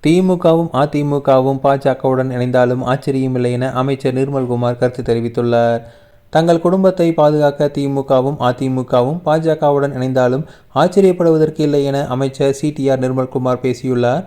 திமுகவும் அதிமுகவும் பாஜகவுடன் இணைந்தாலும் ஆச்சரியமில்லை என அமைச்சர் நிர்மல்குமார் கருத்து தெரிவித்துள்ளார். தங்கள் குடும்பத்தை பாதுகாக்க திமுகவும் அதிமுகவும் பாஜகவுடன் இணைந்தாலும் ஆச்சரியப்படுவதற்கு இல்லை என அமைச்சர் CTR நிர்மல்குமார் பேசியுள்ளார்.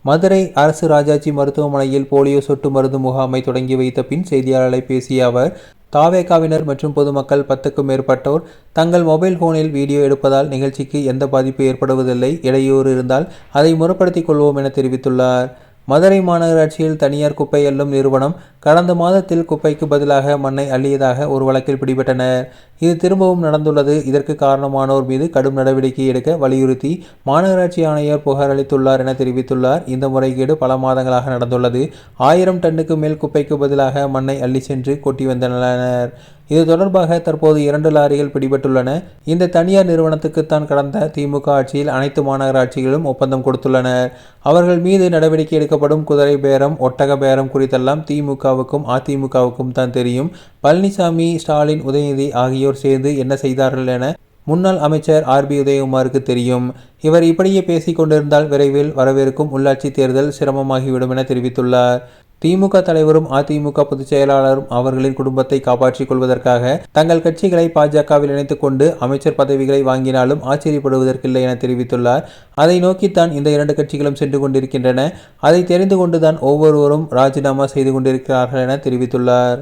மதுரை அரசு ராஜாஜி மருத்துவமனையில் போலியோ சொட்டு மருந்து முகாமை தொடங்கி வைத்த பின் செய்தியாளர்களை பேசிய அவர், தாவேகாவினர் மற்றும் பொதுமக்கள் 10க்கும் மேற்பட்டோர் தங்கள் மொபைல் போனில் வீடியோ எடுப்பதால் நிகழ்ச்சிக்கு எந்த பாதிப்பு ஏற்படுவதில்லை. இடையூறு இருந்தால் அதை முறைப்படுத்திக் கொள்வோம் என தெரிவித்துள்ளார். மதுரை மாநகராட்சியில் தனியார் குப்பை அள்ளும் நிறுவனம் கடந்த மாதத்தில் குப்பைக்கு பதிலாக மண்ணை அள்ளியதாக ஒரு வழக்கில் பிடிபட்டனர். இது திரும்பவும் நடந்துள்ளது. இதற்கு காரணமானோர் மீது கடும் நடவடிக்கை எடுக்க வலியுறுத்தி மாநகராட்சி ஆணையர் புகார் அளித்துள்ளார் என தெரிவித்துள்ளார். இந்த முறைகேடு பல மாதங்களாக நடந்துள்ளது. 1000 டன்னுக்கு மேல் குப்பைக்கு பதிலாக மண்ணை அள்ளி சென்று கொட்டி வந்தனர். இது தொடர்பாக தற்போது 2 லாரிகள் பிடிபட்டுள்ளன. இந்த தனியார் நிறுவனத்துக்குத்தான் கடந்த திமுக ஆட்சியில் அனைத்து மாநகராட்சிகளும் ஒப்பந்தம் கொடுத்துள்ளனர். அவர்கள் மீது நடவடிக்கை எடுக்கப்படும். குதிரை பேரம், ஒட்டக பேரம் குறித்தெல்லாம் திமுகவுக்கும் அதிமுகவுக்கும் தான் தெரியும். பழனிசாமி, ஸ்டாலின், உதயநிதி ஆகியோர் சேர்ந்து என்ன செய்தார்கள் என முன்னாள் அமைச்சர் RB உதயகுமாருக்கு தெரியும். இவர் இப்படியே பேசிக் கொண்டிருந்தால் விரைவில் வரவிருக்கும் உள்ளாட்சி தேர்தல் சிரமமாகிவிடும் என தெரிவித்துள்ளார். திமுக தலைவரும் அதிமுக பொதுச் செயலாளரும் அவர்களின் குடும்பத்தை காப்பாற்றிக் கொள்வதற்காக தங்கள் கட்சிகளை பாஜகவில் இணைத்துக் கொண்டு அமைச்சர் பதவிகளை வாங்கினாலும் ஆச்சரியப்படுவதற்கில்லை என தெரிவித்துள்ளார். அதை நோக்கித்தான் இந்த 2 கட்சிகளும் சென்று கொண்டிருக்கின்றன. அதை தெரிந்து கொண்டுதான் ஒவ்வொருவரும் ராஜினாமா செய்து கொண்டிருக்கிறார்கள் என தெரிவித்துள்ளார்.